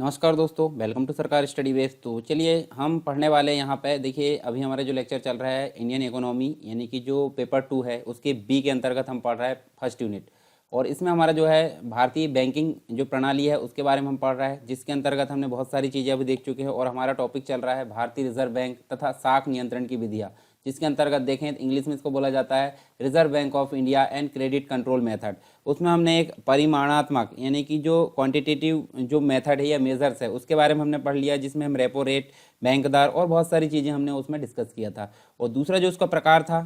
नमस्कार दोस्तों, welcome to सरकार स्टडी बेस। तो चलिए हम पढ़ने वाले यहाँ पे देखिए, अभी हमारा जो लेक्चर चल रहा है इंडियन इकोनॉमी यानी कि जो पेपर 2 है उसके बी के अंतर्गत हम पढ़ रहे हैं फर्स्ट यूनिट। और इसमें हमारा जो है भारतीय बैंकिंग जो प्रणाली है उसके बारे में हम पढ़ रहे हैं, जिसके अंतर्गत हमने बहुत सारी चीज़ें अभी देख चुके हैं। और हमारा टॉपिक चल रहा है भारतीय रिजर्व बैंक तथा साख नियंत्रण की विधियाँ, जिसके अंतर्गत देखें तो इंग्लिश में इसको बोला जाता है reserve bank of India and credit control method. उसमें हमने एक परिमाणात्मक यानी कि जो क्वांटिटेटिव जो मेथड है या मेजर्स है उसके बारे में हमने पढ़ लिया, जिसमें हम रेपो रेट, बैंक दर और बहुत सारी चीज़ें हमने उसमें डिस्कस किया था। और दूसरा जो उसका प्रकार था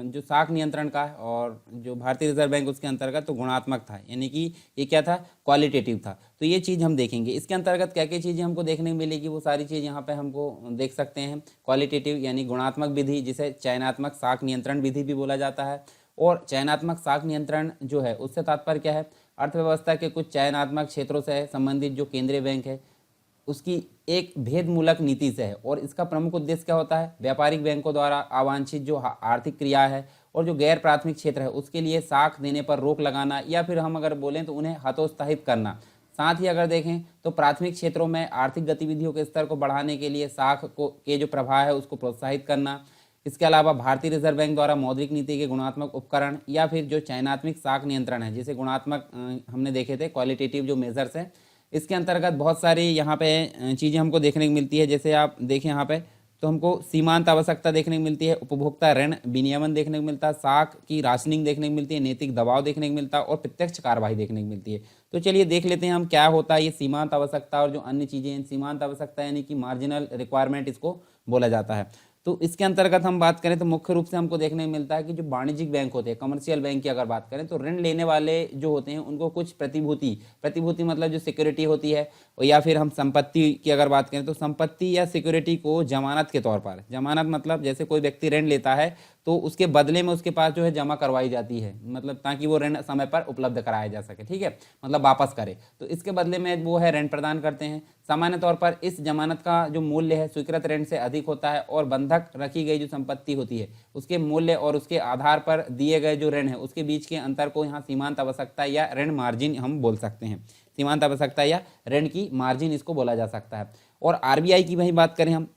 जो साख नियंत्रण का है और जो भारतीय रिजर्व बैंक उसके अंतर्गत तो गुणात्मक था, यानी कि ये क्या था, क्वालिटेटिव था। तो ये चीज़ हम देखेंगे। इसके अंतर्गत क्या क्या चीज़ें हमको देखने को मिलेगी वो सारी चीज़ यहाँ पे हमको देख सकते हैं। क्वालिटेटिव यानी गुणात्मक विधि, जिसे चयनात्मक साख नियंत्रण विधि भी बोला जाता है। और चयनात्मक साख नियंत्रण जो है उससे तात्पर्य क्या है, अर्थव्यवस्था के कुछ चयनात्मक क्षेत्रों से संबंधित जो केंद्रीय बैंक है उसकी एक भेदमूलक नीति से है। और इसका प्रमुख उद्देश्य क्या होता है, व्यापारिक बैंकों द्वारा अवांछित जो आर्थिक क्रिया है और जो गैर प्राथमिक क्षेत्र है उसके लिए साख देने पर रोक लगाना, या फिर हम अगर बोलें तो उन्हें हतोत्साहित करना। साथ ही अगर देखें तो प्राथमिक क्षेत्रों में आर्थिक गतिविधियों के स्तर को बढ़ाने के लिए साख को के जो प्रवाह है उसको प्रोत्साहित करना। इसके अलावा भारतीय रिजर्व बैंक द्वारा मौद्रिक नीति के गुणात्मक उपकरण या फिर जो चयनात्मक साख नियंत्रण है, जिसे गुणात्मक हमने देखे थे क्वालिटेटिव जो मेजर्स हैं, इसके अंतर्गत बहुत सारी यहाँ पे चीज़ें हमको देखने को मिलती है। जैसे आप देखें यहाँ पे तो हमको सीमांत आवश्यकता देखने को मिलती है, उपभोक्ता ऋण विनियमन देखने को मिलता है, साख की राशनिंग देखने को मिलती है, नैतिक दबाव देखने को मिलता है और प्रत्यक्ष कार्रवाई देखने को मिलती है। तो चलिए देख लेते हैं हम क्या होता है ये सीमांत आवश्यकता और जो अन्य चीज़ें हैं। सीमांत आवश्यकता यानी कि मार्जिनल रिक्वायरमेंट इसको बोला जाता है। तो इसके अंतर्गत हम बात करें तो मुख्य रूप से हमको देखने को मिलता है कि जो वाणिज्यिक बैंक होते हैं, कमर्शियल बैंक की अगर बात करें तो ऋण लेने वाले जो होते हैं उनको कुछ प्रतिभूति मतलब जो सिक्योरिटी होती है, या फिर हम संपत्ति की अगर बात करें तो संपत्ति या सिक्योरिटी को जमानत के तौर पर, जमानत मतलब जैसे कोई व्यक्ति ऋण लेता है तो उसके बदले में उसके पास जो है जमा करवाई जाती है, मतलब ताकि वो ऋण समय पर उपलब्ध कराया जा सके, ठीक है, मतलब वापस करे। तो इसके बदले में वो है ऋण प्रदान करते हैं। सामान्य तौर पर इस जमानत का जो मूल्य है स्वीकृत ऋण से अधिक होता है और बंधक रखी गई जो संपत्ति होती है उसके मूल्य और उसके आधार पर दिए गए जो ऋण है उसके बीच के अंतर को यहाँ सीमांत आवश्यकता या ऋण मार्जिन हम बोल सकते हैं। सीमांत आवश्यकता या ऋण की मार्जिन इसको बोला जा सकता है। और आरबीआई की वही बात करें हम,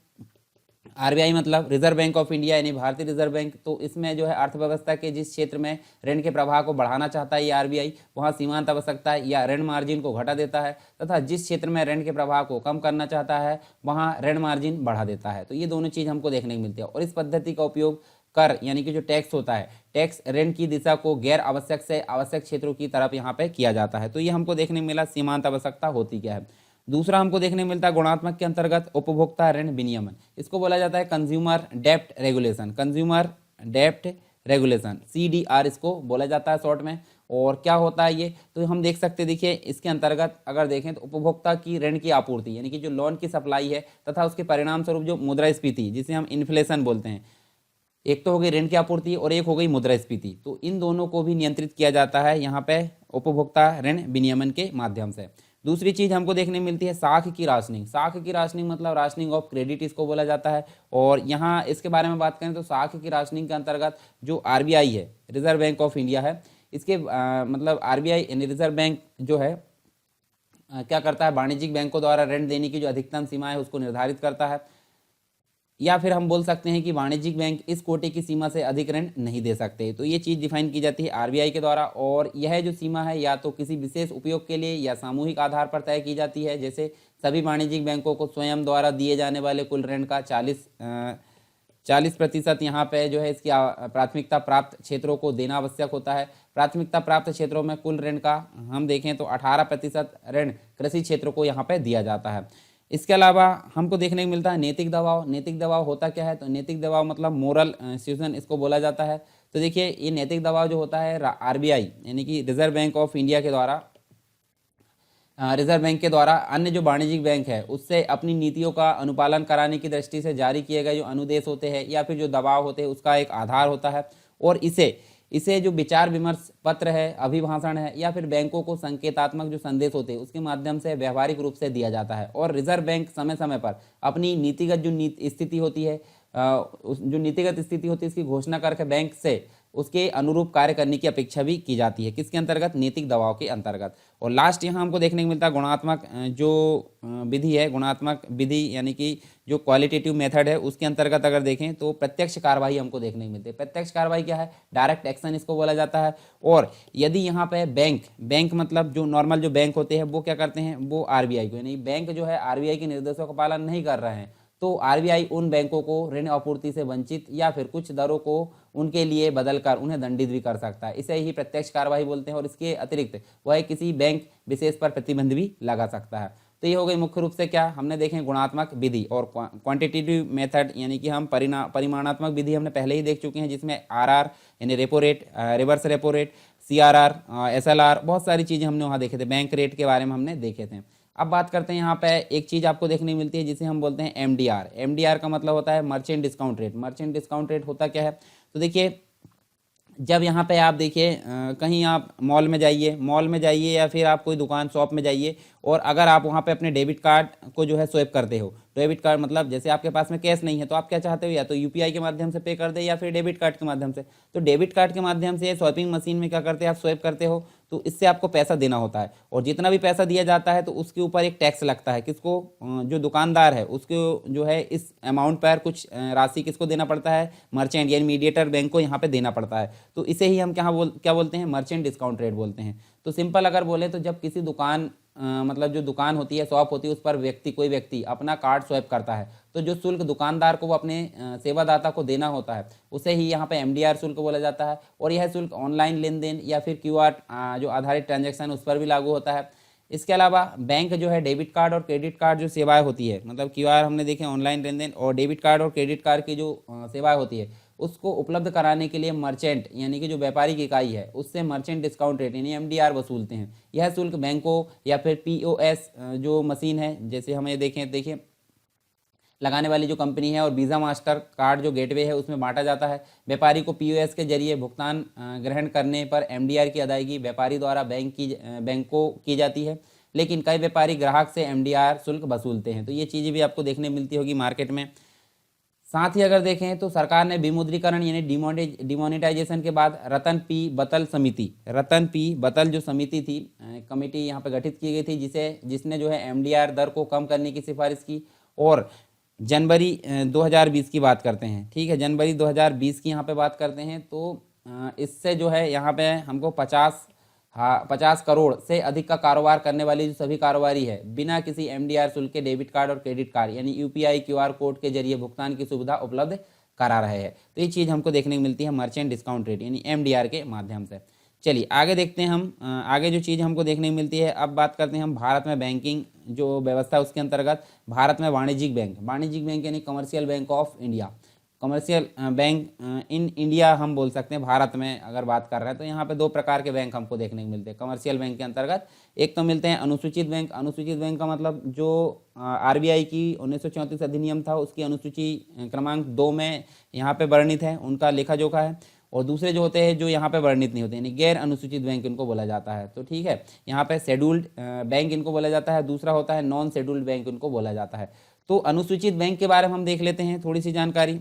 आरबीआई मतलब रिजर्व बैंक ऑफ इंडिया यानी भारतीय रिजर्व बैंक, तो इसमें जो है अर्थव्यवस्था के जिस क्षेत्र में ऋण के प्रवाह को बढ़ाना चाहता है ये आरबीआई, वहाँ सीमांत आवश्यकता या ऋण मार्जिन को घटा देता है, तथा जिस क्षेत्र में ऋण के प्रवाह को कम करना चाहता है वहाँ ऋण मार्जिन बढ़ा देता है। तो ये दोनों चीज़ हमको देखने को मिलती है। और इस पद्धति का उपयोग कर यानी कि जो टैक्स होता है, टैक्स ऋण की दिशा को गैर आवश्यक से आवश्यक क्षेत्रों की तरफ यहाँ पे किया जाता है। तो ये हमको देखने को मिला सीमांत आवश्यकता होती क्या है। दूसरा हमको देखने को मिलता है गुणात्मक के अंतर्गत उपभोक्ता ऋण विनियमन, इसको बोला जाता है कंज्यूमर डेप्ट रेगुलेशन, कंज्यूमर डेप्ट रेगुलेशन, CDR इसको बोला जाता है शॉर्ट में। और क्या होता है ये, तो हम देख सकते हैं, देखिए इसके अंतर्गत अगर देखें तो उपभोक्ता की ऋण की आपूर्ति यानी कि जो लोन की सप्लाई है तथा उसके परिणाम स्वरूप जो मुद्रास्फीति जिसे हम इन्फ्लेशन बोलते हैं, एक तो हो गई ऋण की आपूर्ति और एक हो गई मुद्रास्फीति, तो इन दोनों को भी नियंत्रित किया जाता है यहाँ पे उपभोक्ता ऋण विनियमन के माध्यम से। दूसरी चीज हमको देखने मिलती है साख की राशनिंग। साख की राशनिंग मतलब राशनिंग ऑफ क्रेडिट इसको बोला जाता है। और यहाँ इसके बारे में बात करें तो साख की राशनिंग के अंतर्गत जो आरबीआई है, रिजर्व बैंक ऑफ इंडिया है, इसके मतलब आरबीआई रिजर्व बैंक जो है क्या करता है, वाणिज्यिक बैंकों द्वारा ऋण देने की जो अधिकतम सीमा है उसको निर्धारित करता है, या फिर हम बोल सकते हैं कि वाणिज्यिक बैंक इस कोटे की सीमा से अधिक ऋण नहीं दे सकते। तो ये चीज़ डिफाइन की जाती है आरबीआई के द्वारा। और यह जो सीमा है या तो किसी विशेष उपयोग के लिए या सामूहिक आधार पर तय की जाती है। जैसे सभी वाणिज्यिक बैंकों को स्वयं द्वारा दिए जाने वाले कुल ऋण का 40% यहाँ पे जो है इसकी प्राथमिकता प्राप्त क्षेत्रों को देना आवश्यक होता है। प्राथमिकता प्राप्त क्षेत्रों में कुल ऋण का हम देखें तो 18% ऋण कृषि क्षेत्र को यहाँ पे दिया जाता है। इसके अलावा हमको देखने को मिलता है नैतिक दबाव। नैतिक दबाव होता क्या है, तो नैतिक दबाव मतलब मोरल सिचुएशन इसको बोला जाता है। तो देखिए ये नैतिक दबाव जो होता है आरबीआई यानी कि रिजर्व बैंक ऑफ इंडिया के द्वारा रिजर्व बैंक के द्वारा अन्य जो वाणिज्यिक बैंक है उससे अपनी नीतियों का अनुपालन कराने की दृष्टि से जारी किए गए जो अनुदेश होते हैं या फिर जो दबाव होते हैं उसका एक आधार होता है। और इसे इसे जो विचार विमर्श पत्र है, अभिभाषण है, या फिर बैंकों को संकेतात्मक जो संदेश होते हैं उसके माध्यम से व्यवहारिक रूप से दिया जाता है। और रिजर्व बैंक समय समय पर अपनी नीतिगत जो स्थिति होती है जो नीतिगत स्थिति होती है इसकी घोषणा करके बैंक से उसके अनुरूप कार्य करने की अपेक्षा भी की जाती है। किसके अंतर्गत? नैतिक दबाव के अंतर्गत। और लास्ट यहाँ हमको देखने को मिलता है गुणात्मक जो विधि है, गुणात्मक विधि यानी कि जो क्वालिटेटिव मेथड है उसके अंतर्गत अगर देखें तो प्रत्यक्ष कार्रवाई हमको देखने को मिलती है। प्रत्यक्ष कार्रवाई क्या है? डायरेक्ट एक्शन इसको बोला जाता है। और यदि यहाँ पे बैंक मतलब जो नॉर्मल जो बैंक होते हैं वो क्या करते हैं, वो आरबीआई को, यानी बैंक जो है आरबीआई के निर्देशों का पालन नहीं कर रहे हैं तो आरबीआई उन बैंकों को ऋण आपूर्ति से वंचित या फिर कुछ दरों को उनके लिए बदलकर उन्हें दंडित भी कर सकता है। इसे ही प्रत्यक्ष कार्रवाई बोलते हैं। और इसके अतिरिक्त वह किसी बैंक विशेष पर प्रतिबंध भी लगा सकता है। तो ये हो गई मुख्य रूप से क्या हमने देखें गुणात्मक विधि और क्वांटिटेटिव मेथड, यानी कि हम परिमाणात्मक विधि हमने पहले ही देख चुके हैं जिसमें आरआर यानी repo rate, reverse repo rate, CRR, SLR, बहुत सारी चीज़ें हमने वहाँ देखे थे। बैंक रेट के बारे में हमने देखे थे। अब बात करते हैं यहाँ पे एक चीज़ आपको देखने को मिलती है जिसे हम बोलते हैं एमडीआर। एमडीआर का मतलब होता है merchant discount rate. Merchant discount rate होता क्या है? तो देखिए जब यहाँ पे आप देखिए कहीं आप मॉल में जाइए या फिर आप कोई दुकान शॉप में जाइए और अगर आप वहाँ पे अपने डेबिट कार्ड को जो है स्वैप करते हो, डेबिट कार्ड मतलब जैसे आपके पास में कैश नहीं है तो आप क्या चाहते हो, या तो यूपीआई के माध्यम से पे कर दे या फिर डेबिट कार्ड के माध्यम से। तो डेबिट कार्ड के माध्यम से स्वैपिंग मशीन में क्या करते हैं, आप स्वैप करते हो तो इससे आपको पैसा देना होता है और जितना भी पैसा दिया जाता है तो उसके ऊपर एक टैक्स लगता है। किसको? जो दुकानदार है उसको जो है इस अमाउंट पर कुछ राशि किसको देना पड़ता है? मर्चेंट यानी मीडिएटर बैंक को यहाँ पे देना पड़ता है। तो इसे ही हम क्या बोलते हैं? मर्चेंट डिस्काउंट रेट बोलते हैं। तो सिंपल अगर बोले तो जब किसी दुकान मतलब जो दुकान होती है, शॉप होती है, उस पर कोई व्यक्ति अपना कार्ड स्वैप करता है तो जो शुल्क दुकानदार को वो अपने सेवादाता को देना होता है उसे ही यहाँ पे एमडीआर शुल्क बोला जाता है। और यह शुल्क ऑनलाइन लेन देन या फिर क्यूआर जो आधारित ट्रांजैक्शन उस पर भी लागू होता है। इसके अलावा बैंक जो है डेबिट कार्ड और क्रेडिट कार्ड जो सेवाएं होती है, मतलब क्यूआर हमने देखे ऑनलाइन लेन देन, और डेबिट कार्ड और क्रेडिट कार्ड की जो सेवाएं होती है उसको उपलब्ध कराने के लिए मर्चेंट यानी कि जो व्यापारिक इकाई है उससे मर्चेंट डिस्काउंट रेट यानी एमडीआर वसूलते हैं। यह शुल्क बैंकों या फिर पीओएस जो मशीन है, जैसे हमें देखिए लगाने वाली जो कंपनी है, और वीज़ा मास्टर कार्ड जो गेटवे है उसमें बांटा जाता है। व्यापारी को पीओएस के जरिए भुगतान ग्रहण करने पर एमडीआर की अदायगी व्यापारी द्वारा बैंक को की जाती है, लेकिन कई व्यापारी ग्राहक से एमडीआर शुल्क वसूलते हैं। तो ये चीज़ें भी आपको देखने मिलती होगी मार्केट में। साथ ही अगर देखें तो सरकार ने विमुद्रीकरण यानी डिमोनेटाइजेशन के बाद रतन पी बतल जो समिति थी, कमेटी यहाँ पे गठित की गई थी जिसने जो है एमडीआर दर को कम करने की सिफारिश की। और जनवरी 2020 की बात करते हैं, ठीक है, जनवरी 2020 की यहाँ पे बात करते हैं तो इससे जो है यहाँ पे हमको 50 करोड़ से अधिक का कारोबार करने वाली जो सभी कारोबारी है बिना किसी एमडीआर शुल्क के डेबिट कार्ड और क्रेडिट कार्ड यानी यूपीआई क्यूआर कोड के जरिए भुगतान की सुविधा उपलब्ध करा रहे हैं। तो ये चीज़ हमको देखने को मिलती है मर्चेंट डिस्काउंट रेट यानी एमडीआर के माध्यम से। चलिए आगे देखते हैं हम आगे जो चीज़ हमको देखने को मिलती है। अब बात करते हैं हम भारत में बैंकिंग जो व्यवस्था है उसके अंतर्गत भारत में वाणिज्यिक बैंक यानी commercial bank of India, commercial bank in India हम बोल सकते हैं। भारत में अगर बात कर रहे हैं तो यहाँ पे दो प्रकार के बैंक हमको देखने को मिलते हैं कमर्शियल बैंक के अंतर्गत। एक तो मिलते हैं अनुसूचित बैंक। अनुसूचित बैंक का मतलब जो आरबीआई की 1934 अधिनियम था उसकी अनुसूची क्रमांक 2 में यहाँ पे वर्णित है, उनका लेखा जोखा है। और दूसरे जो होते हैं जो यहाँ पे वर्णित नहीं होते यानी गैर अनुसूचित बैंक इनको बोला जाता है। तो ठीक है, यहाँ पे शेड्यूल्ड बैंक इनको बोला जाता है। दूसरा होता है नॉन शेड्यूल्ड बैंक इनको बोला जाता है। तो अनुसूचित बैंक के बारे में हम देख लेते हैं थोड़ी सी जानकारी।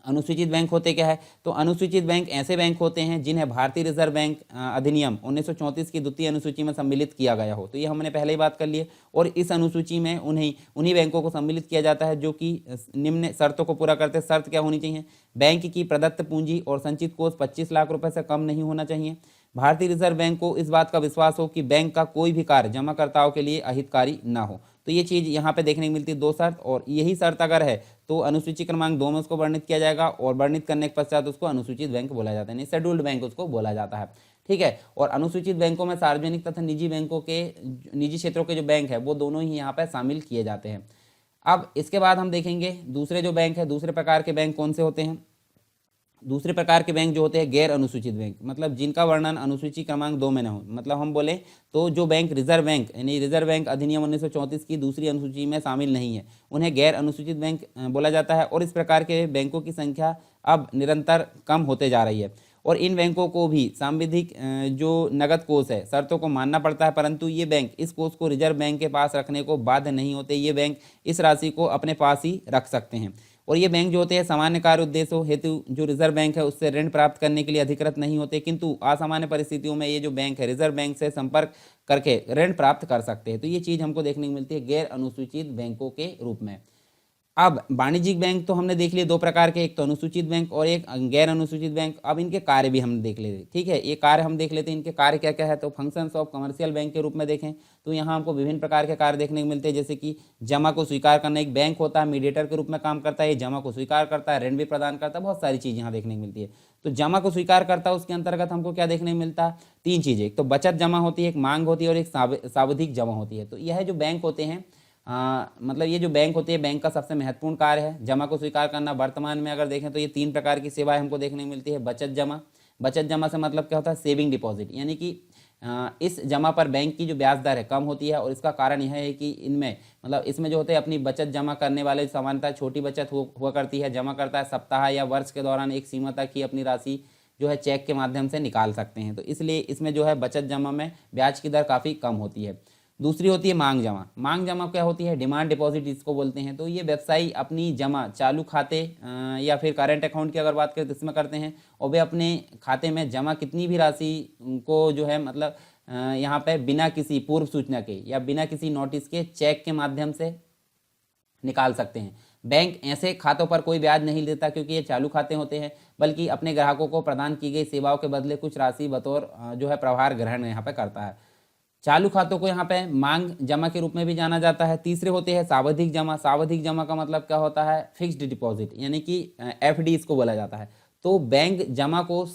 अनुसूचित बैंक होते क्या है? तो अनुसूचित बैंक ऐसे बैंक होते हैं जिन्हें भारतीय रिजर्व बैंक अधिनियम 1934 की द्वितीय अनुसूची में सम्मिलित किया गया हो। तो ये हमने पहले ही बात कर ली है। और इस अनुसूची में उन्हीं बैंकों को सम्मिलित किया जाता है जो कि निम्न शर्तों को पूरा करते हैं। शर्त क्या होनी चाहिए? बैंक की प्रदत्त पूंजी और संचित कोष 25 लाख रुपए से कम नहीं होना चाहिए। भारतीय रिजर्व बैंक को इस बात का विश्वास हो कि बैंक का कोई भी कार्य जमाकर्ताओं के लिए अहितकारी ना हो। तो ये चीज़ यहाँ पे देखने को मिलती है 2 शर्त, और यही शर्त अगर है तो अनुसूची क्रमांक 2 में उसको वर्णित किया जाएगा और वर्णित करने के पश्चात उसको अनुसूचित बैंक बोला जाता है, शेड्यूल्ड बैंक उसको बोला जाता है। ठीक है, और अनुसूचित बैंकों में सार्वजनिक तथा निजी बैंकों के निजी क्षेत्रों के जो बैंक है वो दोनों ही यहाँ पे शामिल किए जाते हैं। अब इसके बाद हम देखेंगे दूसरे जो बैंक है, दूसरे प्रकार के बैंक कौन से होते हैं। दूसरे प्रकार के बैंक जो होते हैं गैर अनुसूचित बैंक, मतलब जिनका वर्णन अनुसूची क्रमांक 2 में न हो। मतलब हम बोले तो जो बैंक रिजर्व बैंक यानी रिजर्व बैंक अधिनियम 1934 की दूसरी अनुसूची में शामिल नहीं है उन्हें गैर अनुसूचित बैंक बोला जाता है। और इस प्रकार के बैंकों की संख्या अब निरंतर कम होते जा रही है। और इन बैंकों को भी सांविधिक जो नगद कोष है शर्तों को मानना पड़ता है, परंतु ये बैंक इस कोष को रिजर्व बैंक के पास रखने को बाध्य नहीं होते। ये बैंक इस राशि को अपने पास ही रख सकते हैं। और ये बैंक जो होते हैं सामान्य कार्य उद्देश्यों हेतु जो रिजर्व बैंक है उससे ऋण प्राप्त करने के लिए अधिकृत नहीं होते, किंतु असामान्य परिस्थितियों में ये जो बैंक है रिजर्व बैंक से संपर्क करके ऋण प्राप्त कर सकते हैं। तो ये चीज़ हमको देखने को मिलती है गैर अनुसूचित बैंकों के रूप में। अब वाणिज्यिक बैंक तो हमने देख लिए दो प्रकार के, एक तो अनुसूचित बैंक और एक गैर अनुसूचित बैंक। अब इनके कार्य भी हम देख लेते, ठीक है, ये कार्य हम देख लेते हैं इनके कार्य क्या क्या है। तो फंक्शंस ऑफ कमर्शियल बैंक के रूप में देखें तो यहाँ हमको विभिन्न प्रकार के कार्य देखने को मिलते हैं, जैसे कि जमा को स्वीकार करना। एक बैंक होता है मीडिएटर के रूप में काम करता है, ये जमा को स्वीकार करता है, ऋण भी प्रदान करता है, बहुत सारी चीज़ यहाँ देखने को मिलती है। तो जमा को स्वीकार करता है उसके अंतर्गत हमको क्या देखने को मिलता है, तीन चीज़ें, एक तो बचत जमा होती है, एक मांग होती है और एक सावधिक जमा होती है। तो यह जो बैंक होते हैं मतलब ये जो बैंक होती है बैंक का सबसे महत्वपूर्ण कार्य है जमा को स्वीकार करना। वर्तमान में अगर देखें तो ये तीन प्रकार की सेवाएं हमको देखने को मिलती है। बचत जमा, बचत जमा से मतलब क्या होता है, सेविंग डिपॉजिट, यानी कि इस जमा पर बैंक की जो ब्याज दर है कम होती है। और इसका कारण यह है कि इनमें मतलब इसमें जो होते हैं अपनी बचत जमा करने वाले सामान्यतः छोटी बचत हुआ करती है, जमा करता है सप्ताह या वर्ष के दौरान एक सीमा तक ही अपनी राशि जो है चेक के माध्यम से निकाल सकते हैं। तो इसलिए इसमें जो है बचत जमा में ब्याज की दर काफ़ी कम होती है। दूसरी होती है मांग जमा। मांग जमा क्या होती है, डिमांड डिपॉजिट इसको बोलते हैं। तो ये व्यवसायी अपनी जमा चालू खाते या फिर करेंट अकाउंट की अगर बात करें तो इसमें करते हैं, और वे अपने खाते में जमा कितनी भी राशि को जो है मतलब यहाँ पे बिना किसी पूर्व सूचना के या बिना किसी नोटिस के चेक के माध्यम से निकाल सकते हैं। बैंक ऐसे खातों पर कोई ब्याज नहीं देता क्योंकि ये चालू खाते होते हैं, बल्कि अपने ग्राहकों को प्रदान की गई सेवाओं के बदले कुछ राशि बतौर जो है प्रभार ग्रहण यहाँ पे करता है। चालू खातों को यहाँ पे मांग जमा के रूप में भी जाना जाता है। तीसरे होते हैं सावधिक जमा। सावधिक जमा का मतलब क्या होता है, फिक्स्ड डिपॉजिट, यानी कि एफडी इसको बोला जाता है। तो बैंक जमा को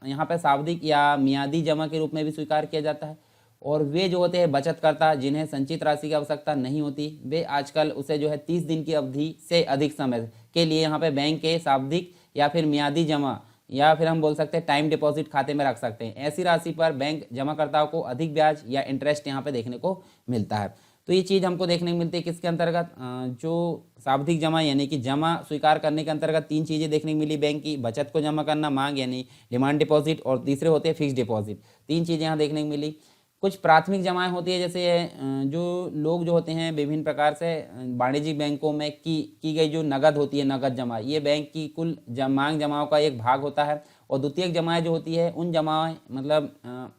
यहाँ पे सावधिक या मियादी जमा के रूप में भी स्वीकार किया जाता है। और वे जो होते हैं बचतकर्ता जिन्हें संचित राशि की आवश्यकता नहीं होती, वे आजकल उसे जो है 30 दिन की अवधि से अधिक समय के लिए यहाँ पे बैंक के सावधिक या फिर मियादी जमा या फिर हम बोल सकते हैं टाइम डिपॉजिट खाते में रख सकते हैं। ऐसी राशि पर बैंक जमाकर्ताओं को अधिक ब्याज या इंटरेस्ट यहाँ पे देखने को मिलता है। तो ये चीज़ हमको देखने को मिलती है किसके अंतर्गत, जो सावधिक जमा यानी कि जमा स्वीकार करने के अंतर्गत तीन चीज़ें देखने को मिली बैंक की, बचत को जमा करना, मांग यानी डिमांड डिपॉजिट, और तीसरे होते हैं फिक्स डिपॉजिट। तीन चीज़ें यहाँ देखने को मिली। कुछ प्राथमिक जमाएं होती है, जैसे जो लोग जो होते हैं विभिन्न प्रकार से वाणिज्यिक बैंकों में की गई जो नगद होती है, नगद जमा, ये बैंक की कुल मांग जमाओं का एक भाग होता है। और द्वितीयक जमाएं जो होती है उन जमाएं मतलब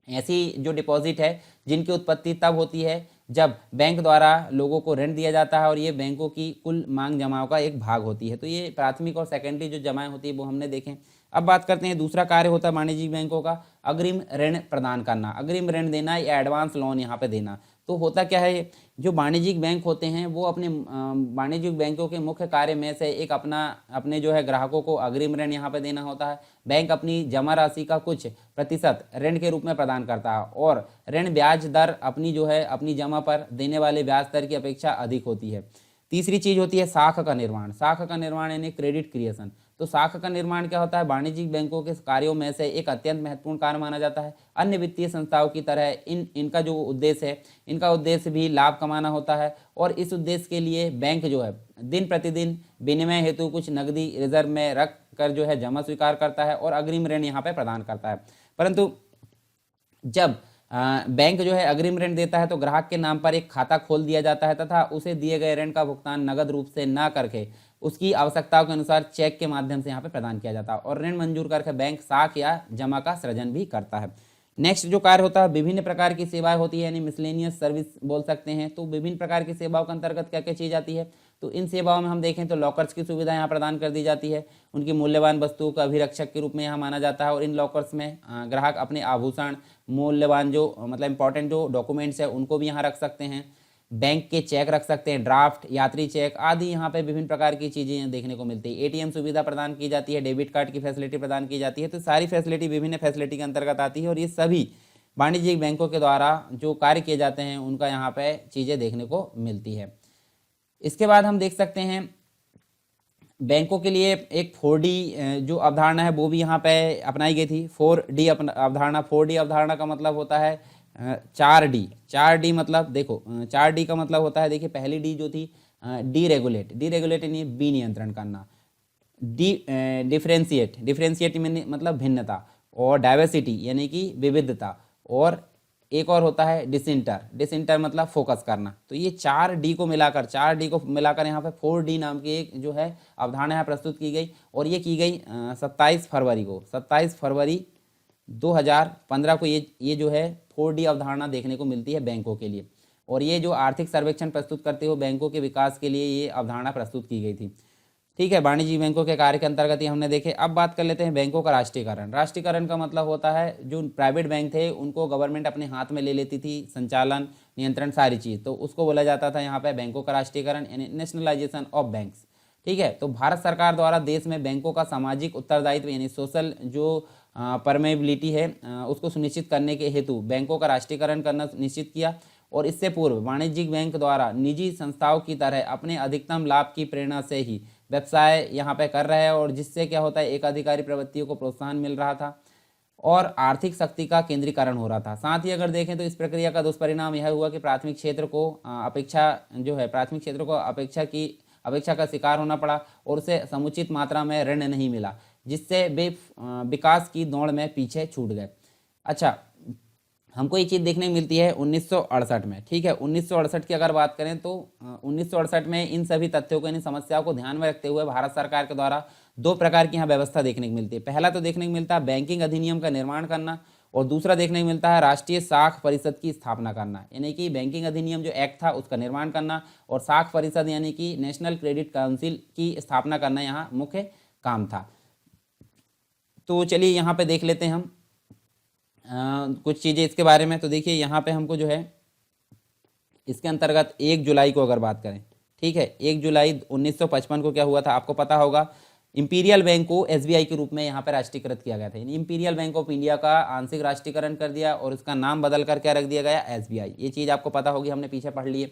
ऐसी जो डिपॉजिट है जिनकी उत्पत्ति तब होती है जब बैंक द्वारा लोगों को ऋण दिया जाता है, और ये बैंकों की कुल मांग जमाओं का एक भाग होती है। तो ये प्राथमिक और सेकेंडरी जो जमाएं होती है वो हमने देखें। अब बात करते हैं दूसरा कार्य होता है वाणिज्यिक बैंकों का, अग्रिम ऋण प्रदान करना, अग्रिम ऋण देना या एडवांस लोन यहाँ पे देना। तो होता क्या है, जो वाणिज्यिक बैंक होते हैं वो अपने वाणिज्यिक बैंकों के मुख्य कार्य में से एक अपने जो है ग्राहकों को अग्रिम ऋण यहाँ पे देना होता है। बैंक अपनी जमा राशि का कुछ प्रतिशत ऋण के रूप में प्रदान करता है, और ऋण ब्याज दर अपनी जो है अपनी जमा पर देने वाले ब्याज दर की अपेक्षा अधिक होती है। तीसरी चीज होती है साख का निर्माण। साख का निर्माण यानी क्रेडिट क्रिएशन। तो साख का निर्माण क्या होता है, वाणिज्यिक बैंकों के कार्यों में से एक अत्यंत महत्वपूर्ण कार्य माना जाता है। अन्य वित्तीय संस्थाओं की तरह इनका जो उद्देश्य है, इनका उद्देश्य भी लाभ कमाना होता है, और इस उद्देश्य के लिए बैंक जो है दिन प्रतिदिन विनिमय हेतु कुछ नकदी रिजर्व में रख कर जो है जमा स्वीकार करता है और अग्रिम ऋण यहाँ पे प्रदान करता है। परंतु जब बैंक जो है अग्रिम ऋण देता है तो ग्राहक के नाम पर एक खाता खोल दिया जाता है तथा उसे दिए गए ऋण का भुगतान नगद रूप से न करके उसकी आवश्यकताओं के अनुसार चेक के माध्यम से यहाँ पे प्रदान किया जाता है, और ऋण मंजूर करके बैंक साख या जमा का सृजन भी करता है। नेक्स्ट जो कार्य होता है, विभिन्न प्रकार की सेवाएं होती है, यानी मिसलेनियस सर्विस बोल सकते हैं। तो विभिन्न प्रकार की सेवाओं के अंतर्गत क्या क्या चीज़ आती है, तो इन सेवाओं में हम देखें तो लॉकर्स की सुविधा यहाँ प्रदान कर दी जाती है। उनकी मूल्यवान वस्तुओं का अभिरक्षक के रूप में यहाँ माना जाता है, और इन लॉकर्स में ग्राहक अपने आभूषण, मूल्यवान जो मतलब इंपॉर्टेंट जो डॉक्यूमेंट्स है उनको भी यहाँ रख सकते हैं। बैंक के चेक रख सकते हैं, ड्राफ्ट, यात्री चेक आदि यहाँ पे विभिन्न प्रकार की चीज़ें देखने को मिलती है। एटीएम सुविधा प्रदान की जाती है, डेबिट कार्ड की फैसिलिटी प्रदान की जाती है। तो सारी फैसिलिटी विभिन्न फैसिलिटी के अंतर्गत आती है, और ये सभी वाणिज्यिक बैंकों के द्वारा जो कार्य किए जाते हैं उनका यहाँ पे चीज़ें देखने को मिलती है। इसके बाद हम देख सकते हैं बैंकों के लिए एक 4D जो अवधारणा है वो भी यहाँ पे अपनाई गई थी। 4D अवधारणा, 4D अवधारणा का मतलब होता है 4D। 4D मतलब देखो 4D का मतलब होता है, देखिए पहली डी जो थी डीरेगुलेट, डीरेगुलेट यानी विनियंत्रण करना, डिफरेंशिएट, डिफरेंशिएट मतलब भिन्नता, और डाइवर्सिटी यानी कि विविधता, और एक और होता है डिसिंटर, डिसिंटर मतलब फोकस करना। तो ये 4D को मिलाकर यहाँ पे 4D नाम की एक जो है अवधारणा है प्रस्तुत की गई, और ये की गई 27 फरवरी को, 27 फरवरी 2015 को ये जो है 4D अवधारणा देखने को मिलती है बैंकों के लिए। और ये जो आर्थिक सर्वेक्षण प्रस्तुत करते हुए बैंकों के विकास के लिए ये अवधारणा प्रस्तुत की गई थी। ठीक है, वाणिज्यिक बैंकों के कार्य के अंतर्गत ये हमने देखे। अब बात कर लेते हैं बैंकों का राष्ट्रीयकरण। राष्ट्रीयकरण का मतलब होता है जो प्राइवेट बैंक थे उनको गवर्नमेंट अपने हाथ में ले लेती थी, संचालन, नियंत्रण, सारी चीज़, तो उसको बोला जाता था यहाँ पे बैंकों का राष्ट्रीयकरण, यानी नेशनलाइजेशन ऑफ बैंक्स। ठीक है, तो भारत सरकार द्वारा देश में बैंकों का सामाजिक उत्तरदायित्व यानी सोशल जो परमेबिलिटी है उसको सुनिश्चित करने के हेतु बैंकों का राष्ट्रीयकरण करना निश्चित किया। और इससे पूर्व वाणिज्यिक बैंक द्वारा निजी संस्थाओं की तरह अपने अधिकतम लाभ की प्रेरणा से ही व्यवसाय यहाँ पे कर रहे हैं, और जिससे क्या होता है एक अधिकारी प्रवृत्तियों को प्रोत्साहन मिल रहा था और आर्थिक शक्ति का केंद्रीकरण हो रहा था। साथ ही अगर देखें तो इस प्रक्रिया का दुष्परिणाम यह हुआ कि प्राथमिक क्षेत्र को अपेक्षा का शिकार होना पड़ा और उसे समुचित मात्रा में ऋण नहीं मिला, जिससे वे विकास की दौड़ में पीछे छूट गए। अच्छा, हमको ये चीज़ देखने को मिलती है 1968 में। ठीक है, 1968 की अगर बात करें तो 1968 में इन सभी तथ्यों को, इन समस्याओं को ध्यान में रखते हुए भारत सरकार के द्वारा दो प्रकार की यहाँ व्यवस्था देखने को मिलती है। पहला तो देखने को मिलता है बैंकिंग अधिनियम का निर्माण करना, और दूसरा देखने को मिलता है राष्ट्रीय साख परिषद की स्थापना करना, यानी कि बैंकिंग अधिनियम जो एक्ट था उसका निर्माण करना, और साख परिषद यानी कि नेशनल क्रेडिट काउंसिल की स्थापना करना यहाँ मुख्य काम था। तो चलिए यहाँ पे देख लेते हैं हम कुछ चीज़ें इसके बारे में। तो देखिए यहाँ पे हमको जो है इसके अंतर्गत 1 जुलाई को अगर बात करें, ठीक है, 1 जुलाई 1955 को क्या हुआ था आपको पता होगा, इंपीरियल बैंक को एसबीआई के रूप में यहाँ पे राष्ट्रीयकृत किया गया था। यानी इंपीरियल बैंक ऑफ इंडिया का आंशिक राष्ट्रीयकरण कर दिया और उसका नाम बदल कर क्या रख दिया गया, एसबीआई। ये चीज़ आपको पता होगी, हमने पीछे पढ़ ली है।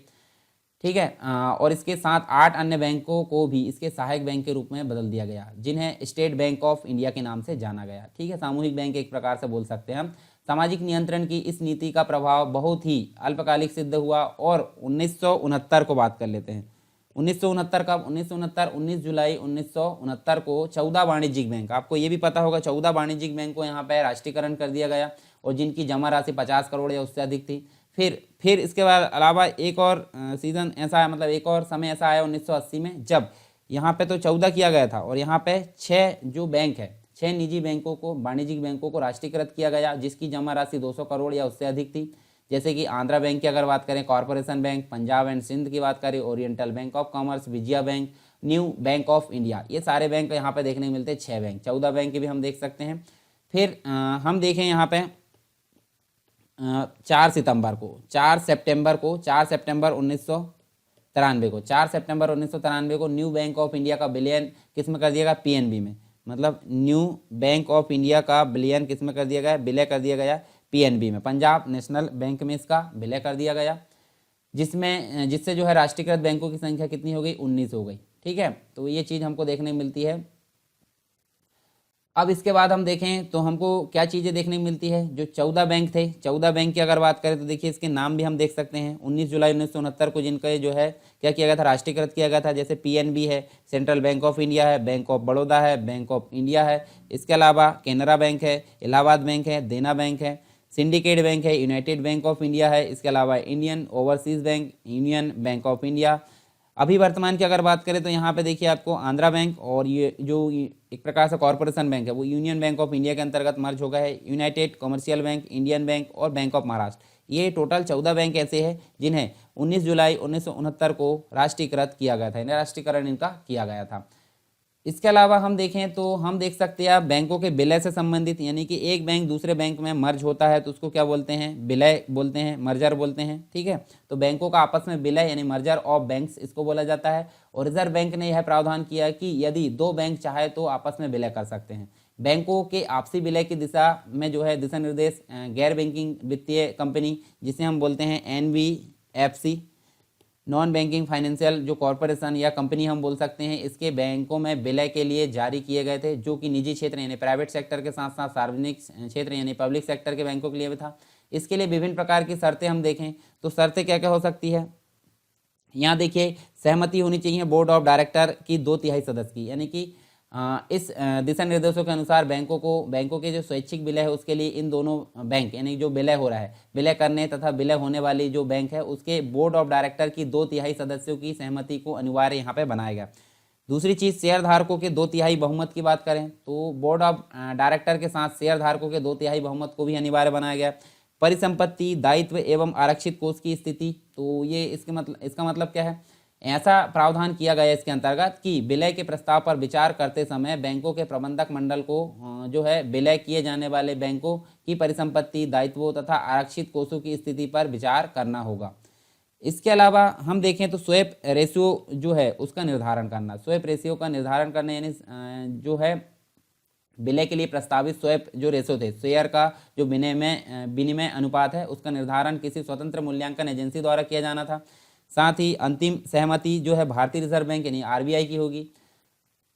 ठीक है, और इसके साथ 8 अन्य बैंकों को भी इसके सहायक बैंक के रूप में बदल दिया गया, जिन्हें स्टेट बैंक ऑफ इंडिया के नाम से जाना गया। ठीक है, सामूहिक बैंक एक प्रकार से बोल सकते हैं हम। सामाजिक नियंत्रण की इस नीति का प्रभाव बहुत ही अल्पकालिक सिद्ध हुआ, और 1969 को बात कर लेते हैं। 1969 कब, 19 जुलाई 1969 को 14 वाणिज्यिक बैंक, आपको ये भी पता होगा 14 वाणिज्यिक बैंक को यहाँ पर राष्ट्रीयकरण कर दिया गया, और जिनकी जमा राशि 50 करोड़ या उससे अधिक थी। फिर इसके बाद अलावा एक और सीजन ऐसा है, मतलब एक और समय ऐसा आया 1980 में, जब यहाँ पे तो 14 किया गया था, और यहाँ पे 6 जो बैंक है, 6 निजी बैंकों को, वाणिज्यिक बैंकों को राष्ट्रीयकृत किया गया, जिसकी जमा राशि 200 करोड़ या उससे अधिक थी। जैसे कि आंध्रा बैंक की अगर बात करें, corporation bank, Punjab and Sind की बात करें, oriental bank of commerce, Vijaya bank, new bank of India, ये सारे बैंक यहाँ पे देखने को मिलते हैं। 6 बैंक, 14 बैंक के भी हम देख सकते हैं। फिर हम देखें यहाँ पे 4 सितंबर को 4 सितंबर 1993 को न्यू बैंक ऑफ इंडिया का विलयन किस में कर दिया गया, पीएनबी में। मतलब न्यू बैंक ऑफ इंडिया का विलयन किस में कर दिया गया, विलय कर दिया गया पीएनबी में, पंजाब नेशनल बैंक में इसका विलय कर दिया गया, जिससे जो है राष्ट्रीयकृत बैंकों की संख्या कितनी हो गई, 19 हो गई। ठीक है, तो ये चीज़ हमको देखने मिलती है। अब इसके बाद हम देखें तो हमको क्या चीज़ें देखने को मिलती है, जो 14 बैंक थे, 14 बैंक की अगर बात करें तो देखिए इसके नाम भी हम देख सकते हैं। 19 जुलाई 1969 को जिनका जो है क्या किया गया था, राष्ट्रीयकृत किया गया था, जैसे पीएनबी है, सेंट्रल बैंक ऑफ इंडिया है, बैंक ऑफ बड़ौदा है, बैंक ऑफ इंडिया है, इसके अलावा कैनरा बैंक है, इलाहाबाद बैंक है, देना बैंक है, सिंडिकेट बैंक है, यूनाइटेड बैंक ऑफ इंडिया है, इसके अलावा Indian overseas bank, union bank of India. अभी वर्तमान की अगर बात करें तो यहाँ पे देखिए आपको आंध्रा बैंक और ये जो एक प्रकार से कॉर्पोरेशन बैंक है वो यूनियन बैंक ऑफ इंडिया के अंतर्गत मर्ज हो गया है। United commercial bank, Indian bank और बैंक ऑफ महाराष्ट्र, ये टोटल 14 बैंक ऐसे हैं जिन्हें 19 जुलाई 1969 को राष्ट्रीयकृत किया गया था, राष्ट्रीयकरण इनका किया गया था। इसके अलावा हम देखें तो हम देख सकते हैं बैंकों के विलय से संबंधित, यानी कि एक बैंक दूसरे बैंक में मर्ज होता है तो उसको क्या बोलते हैं, विलय बोलते हैं, मर्जर बोलते हैं। ठीक है, तो बैंकों का आपस में विलय यानी मर्जर ऑफ बैंक्स इसको बोला जाता है। और रिजर्व बैंक ने यह प्रावधान किया कि यदि 2 बैंक चाहे तो आपस में विलय कर सकते हैं। बैंकों के आपसी विलय की दिशा में जो है दिशा निर्देश गैर बैंकिंग वित्तीय कंपनी, जिसे हम बोलते हैं एनबीएफसी, नॉन बैंकिंग फाइनेंशियल जो कॉरपोरेशन या कंपनी हम बोल सकते हैं, इसके बैंकों में विलय के लिए जारी किए गए थे, जो कि निजी क्षेत्र यानी प्राइवेट सेक्टर के साथ साथ सार्वजनिक क्षेत्र यानी पब्लिक सेक्टर के बैंकों के लिए भी था। इसके लिए विभिन्न प्रकार की शर्तें हम देखें तो शर्तें क्या क्या हो सकती है, यहाँ देखिए सहमति होनी चाहिए बोर्ड ऑफ डायरेक्टर की 2/3 सदस्य की, यानी कि इस दिशा निर्देशों के अनुसार बैंकों के जो स्वैच्छिक विलय है उसके लिए इन दोनों बैंक यानी जो विलय हो रहा है, विलय करने तथा विलय होने वाली जो बैंक है उसके बोर्ड ऑफ डायरेक्टर की 2/3 सदस्यों की सहमति को अनिवार्य यहाँ पे बनाया गया। दूसरी चीज़, शेयर धारकों के 2/3 बहुमत की बात करें तो बोर्ड ऑफ डायरेक्टर के साथ शेयर धारकों के 2/3 बहुमत को भी अनिवार्य बनाया गया। परिसंपत्ति, दायित्व एवं आरक्षित कोष की स्थिति, तो ये इसका मतलब क्या है, ऐसा प्रावधान किया गया इसके अंतर्गत कि विलय के प्रस्ताव पर विचार करते समय बैंकों के प्रबंधक मंडल को जो है विलय किए जाने वाले बैंकों की परिसंपत्ति, दायित्वों तथा आरक्षित कोषों की स्थिति पर विचार करना होगा। इसके अलावा हम देखें तो स्वैप रेशियो जो है उसका निर्धारण करना, स्वैप रेशियो का निर्धारण करना यानी जो है विलय के लिए प्रस्तावित स्वैप जो रेशो थे, शेयर का जो विनिमय अनुपात है उसका निर्धारण किसी स्वतंत्र मूल्यांकन एजेंसी द्वारा किया जाना था। साथ ही अंतिम सहमति जो है भारतीय रिजर्व बैंक यानी आरबीआई की होगी।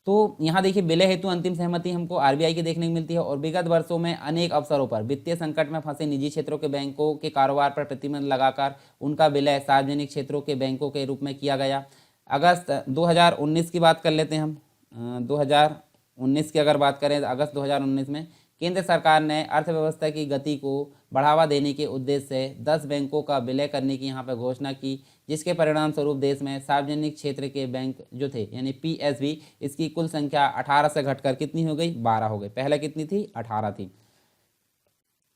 तो यहाँ देखिए विलय हेतु अंतिम सहमति हमको आरबीआई की देखने को मिलती है। और विगत वर्षों में अनेक अवसरों पर वित्तीय संकट में फंसे निजी क्षेत्रों के बैंकों के कारोबार पर प्रतिबंध लगाकर उनका विलय सार्वजनिक क्षेत्रों के बैंकों के रूप में किया गया। अगस्त 2019 की बात कर लेते हैं हम। 2019 की अगर बात करें तो अगस्त 2019 में केंद्र सरकार ने अर्थव्यवस्था की गति को बढ़ावा देने के उद्देश्य से 10 बैंकों का विलय करने की यहाँ पर घोषणा की, जिसके परिणाम स्वरूप देश में सार्वजनिक क्षेत्र के बैंक जो थे यानी पीएसबी, इसकी कुल संख्या 18 से घटकर कितनी हो गई, 12 हो गई। पहले कितनी थी, 18 थी।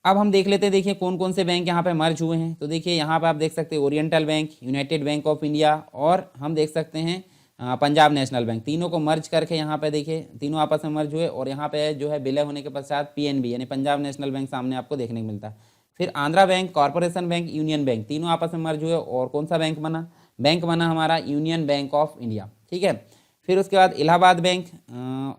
अब हम देख लेते हैं, देखिए कौन कौन से बैंक यहाँ पे मर्ज हुए हैं। तो देखिए यहाँ पे आप देख सकते हैं oriental bank, United bank of India और हम देख सकते हैं पंजाब नेशनल बैंक, तीनों को मर्ज करके यहाँ पे देखिए तीनों आपस में मर्ज हुए। और यहाँ पे जो है विलय होने के पश्चात पीएनबी यानी पंजाब नेशनल बैंक सामने आपको देखने को मिलता है। फिर Andhra bank, corporation bank, union bank, तीनों आपस में मर्ज हुए और कौन सा बैंक बना हमारा यूनियन बैंक ऑफ इंडिया। ठीक है। फिर उसके बाद इलाहाबाद बैंक,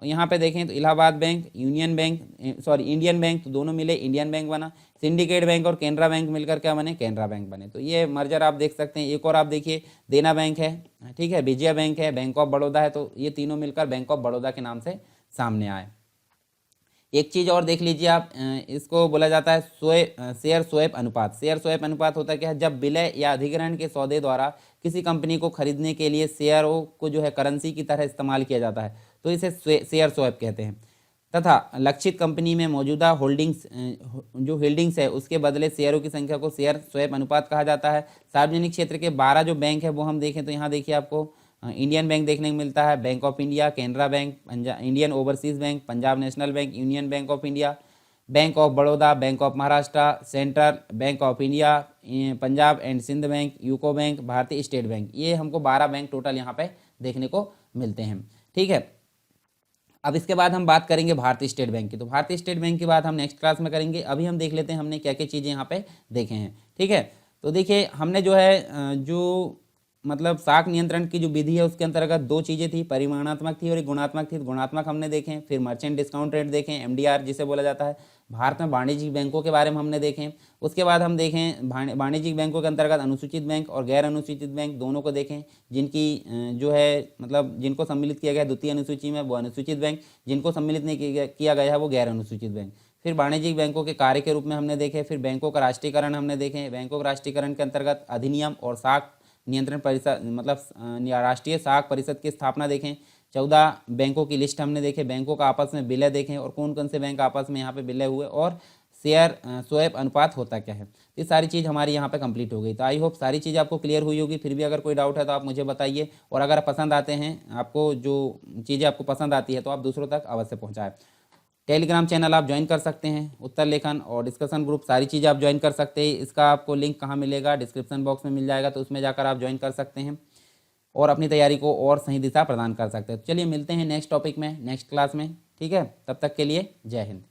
यहाँ पे देखें तो इलाहाबाद बैंक, इंडियन बैंक, तो दोनों मिले इंडियन बैंक बना। सिंडिकेट बैंक और केनरा बैंक मिलकर क्या बने, केनरा बैंक बने। तो ये मर्जर आप देख सकते हैं। एक और आप देखिए देना बैंक है, ठीक है, विजया बैंक है, बैंक ऑफ बड़ौदा है, तो ये तीनों मिलकर बैंक ऑफ बड़ौदा के नाम से सामने आए। एक चीज़ और देख लीजिए आप, इसको बोला जाता है शेयर स्वैप अनुपात। शेयर स्वैप अनुपात होता क्या है, जब विलय या अधिग्रहण के सौदे द्वारा किसी कंपनी को खरीदने के लिए शेयरों को जो है करेंसी की तरह इस्तेमाल किया जाता है तो इसे शेयर स्वैप कहते हैं। तथा लक्षित कंपनी में मौजूदा होल्डिंग्स है उसके बदले शेयरों की संख्या को शेयर स्वैप अनुपात कहा जाता है। सार्वजनिक क्षेत्र के 12 जो बैंक है वो हम देखें तो यहाँ देखिए आपको इंडियन बैंक देखने को मिलता है, bank of India, Canara bank, Indian overseas bank, Punjab national bank, union bank of India, bank of Baroda, bank of Maharashtra, central bank of India, Punjab and Sind bank, UCO bank, Bharatiya state bank. ये हमको 12 बैंक टोटल यहाँ पे देखने को मिलते हैं। ठीक है। अब इसके बाद हम बात करेंगे भारतीय स्टेट बैंक की। तो भारतीय स्टेट बैंक की बात हम नेक्स्ट क्लास में करेंगे। अभी हम देख लेते हैं हमने क्या क्या चीज़ें यहाँ पे देखे हैं। ठीक है। तो देखिए हमने जो है जो मतलब साख नियंत्रण की जो विधि है उसके अंतर्गत 2 चीज़ें थी, परिमाणात्मक थी और एक गुणात्मक थी। गुणात्मक हमने देखें, फिर मर्चेंट डिस्काउंट रेट देखें, एमडीआर जिसे बोला जाता है। भारत में वाणिज्यिक बैंकों के बारे में हमने देखें। उसके बाद हम देखें वाणिज्यिक बैंकों के अंतर्गत अनुसूचित बैंक और गैर अनुसूचित बैंक दोनों को देखें, जिनकी जो है मतलब जिनको सम्मिलित किया गया है द्वितीय अनुसूची में वो अनुसूचित बैंक, जिनको सम्मिलित नहीं किया गया है वो गैर अनुसूचित बैंक। फिर वाणिज्यिक बैंकों के कार्य के रूप में हमने देखे। फिर बैंकों का राष्ट्रीयकरण हमने देखे। बैंकों का राष्ट्रीयकरण के अंतर्गत अधिनियम और साख नियंत्रण परिषद मतलब राष्ट्रीय साख परिषद की स्थापना देखें। 14 बैंकों की लिस्ट हमने देखे। बैंकों का आपस में विलय देखें और कौन कौन से बैंक आपस में यहाँ पे विलय हुए और शेयर स्वैप अनुपात होता क्या है। ये सारी चीज़ हमारी यहाँ पे कंप्लीट हो गई। तो आई होप सारी चीज़ आपको क्लियर हुई होगी। फिर भी अगर कोई डाउट है तो आप मुझे बताइए, और अगर पसंद आते हैं आपको जो चीज़ें आपको पसंद आती है तो आप दूसरों तक अवश्य पहुँचाएँ। टेलीग्राम चैनल आप ज्वाइन कर सकते हैं, उत्तर लेखन और डिस्कशन ग्रुप सारी चीज़ें आप ज्वाइन कर सकते हैं। इसका आपको लिंक कहाँ मिलेगा, डिस्क्रिप्शन बॉक्स में मिल जाएगा, तो उसमें जाकर आप ज्वाइन कर सकते हैं और अपनी तैयारी को और सही दिशा प्रदान कर सकते हैं। तो चलिए मिलते हैं नेक्स्ट टॉपिक में नेक्स्ट क्लास में। ठीक है, तब तक के लिए जय हिंद।